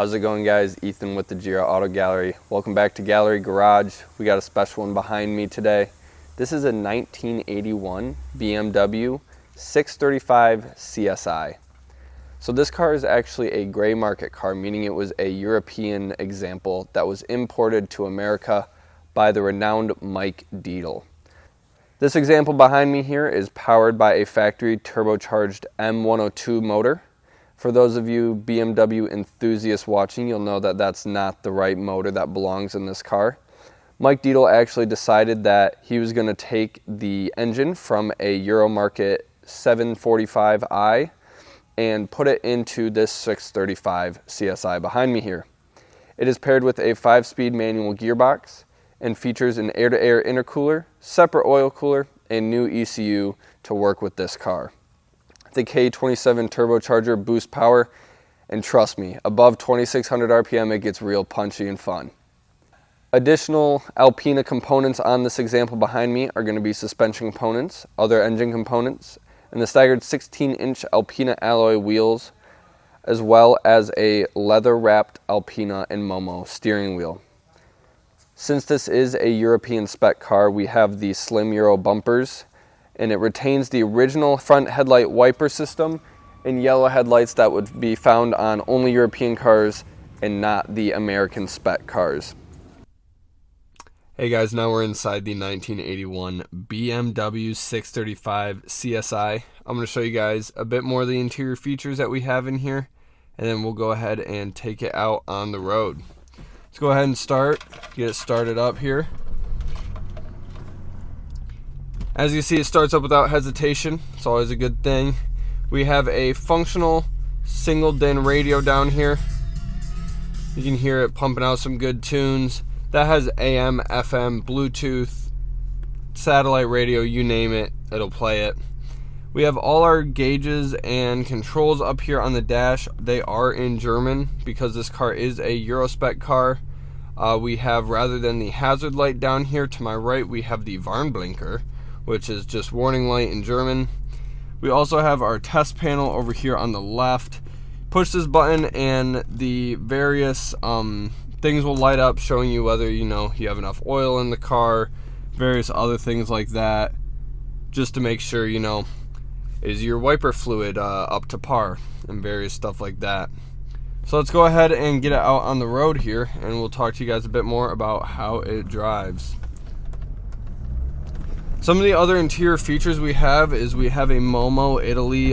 How's it going, guys? Ethan with the Gearhead Auto Gallery. Welcome back to Gallery Garage. We got a special one behind me today. This is a 1981 BMW 635 CSI. So this car is actually a gray market car, meaning it was a European example that was imported to America by the renowned Mike Deedle. This example behind me here is powered by a factory turbocharged M102 motor. For those of you BMW enthusiasts watching, you'll know that that's not the right motor that belongs in this car. Mike Deedle actually decided that he was going to take the engine from a Euro market 745i and put it into this 635 CSI behind me here. It is paired with a 5-speed manual gearbox and features an air-to-air intercooler, separate oil cooler, and new ECU to work with this car. The K27 turbocharger boosts power, and trust me, above 2600 RPM it gets real punchy and fun. Additional Alpina components on this example behind me are going to be suspension components, other engine components, and the staggered 16-inch Alpina alloy wheels, as well as a leather-wrapped Alpina and Momo steering wheel. Since this is a European spec car, we have the slim Euro bumpers, and it retains the original front headlight wiper system and yellow headlights that would be found on only European cars and not the American spec cars. Hey guys, now we're inside the 1981 BMW 635 CSI. I'm going to show you guys a bit more of the interior features that we have in here, and then we'll go ahead and take it out on the road. Let's go ahead and get it started up here. As you see, it starts up without hesitation. It's always a good thing. We have a functional single DIN radio down here. You can hear it pumping out some good tunes. That has AM, FM, Bluetooth, satellite radio, you name it, it'll play it. We have all our gauges and controls up here on the dash. They are in German because this car is a Euro spec car. We have, rather than the hazard light down here to my right, we have the Warnblinker, which is just warning light in German. We also have our test panel over here on the left. Push this button and the various things will light up, showing you whether you have enough oil in the car, various other things like that, just to make sure is your wiper fluid up to par, and various stuff like that. So let's go ahead and get it out on the road here, and we'll talk to you guys a bit more about how it drives. Some of the other interior features we have is we have a Momo Italy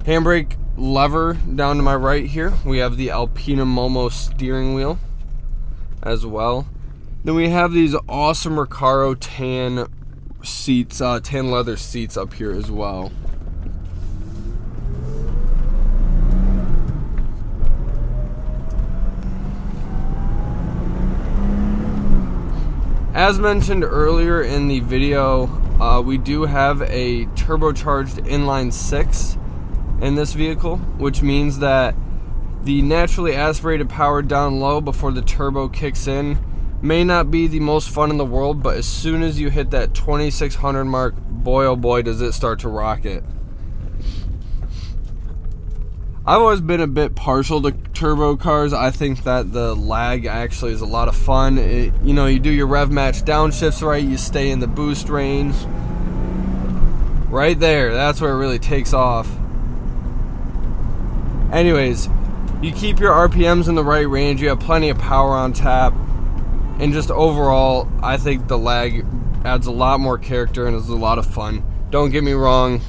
handbrake lever down to my right here. We have the Alpina Momo steering wheel as well. Then we have these awesome Recaro tan seats, tan leather seats up here as well. As mentioned earlier in the video, we do have a turbocharged inline 6 in this vehicle, which means that the naturally aspirated power down low before the turbo kicks in may not be the most fun in the world, but as soon as you hit that 2600 mark, boy oh boy does it start to rocket. I've always been a bit partial to turbo cars. I think that the lag actually is a lot of fun. You do your rev match downshifts right, you stay in the boost range. Right there, that's where it really takes off. Anyways, you keep your RPMs in the right range, you have plenty of power on tap, and just overall, I think the lag adds a lot more character and is a lot of fun. Don't get me wrong,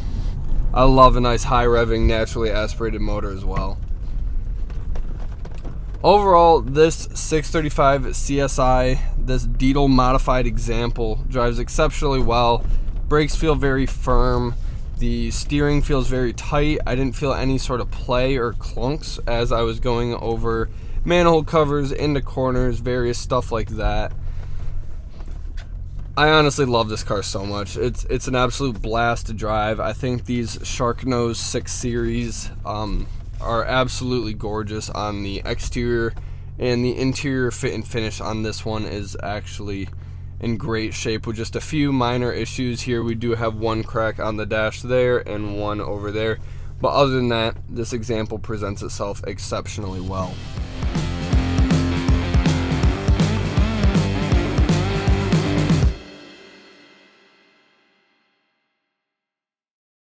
I love a nice high revving, naturally aspirated motor as well. Overall, this 635 CSI, this Deedle modified example, drives exceptionally well. Brakes feel very firm. The steering feels very tight. I didn't feel any sort of play or clunks as I was going over manhole covers, into corners, various stuff like that. I honestly love this car so much. It's an absolute blast to drive. I think these Sharknose 6 Series are absolutely gorgeous on the exterior, and the interior fit and finish on this one is actually in great shape with just a few minor issues here. We do have one crack on the dash there and one over there, But other than that, this example presents itself exceptionally well.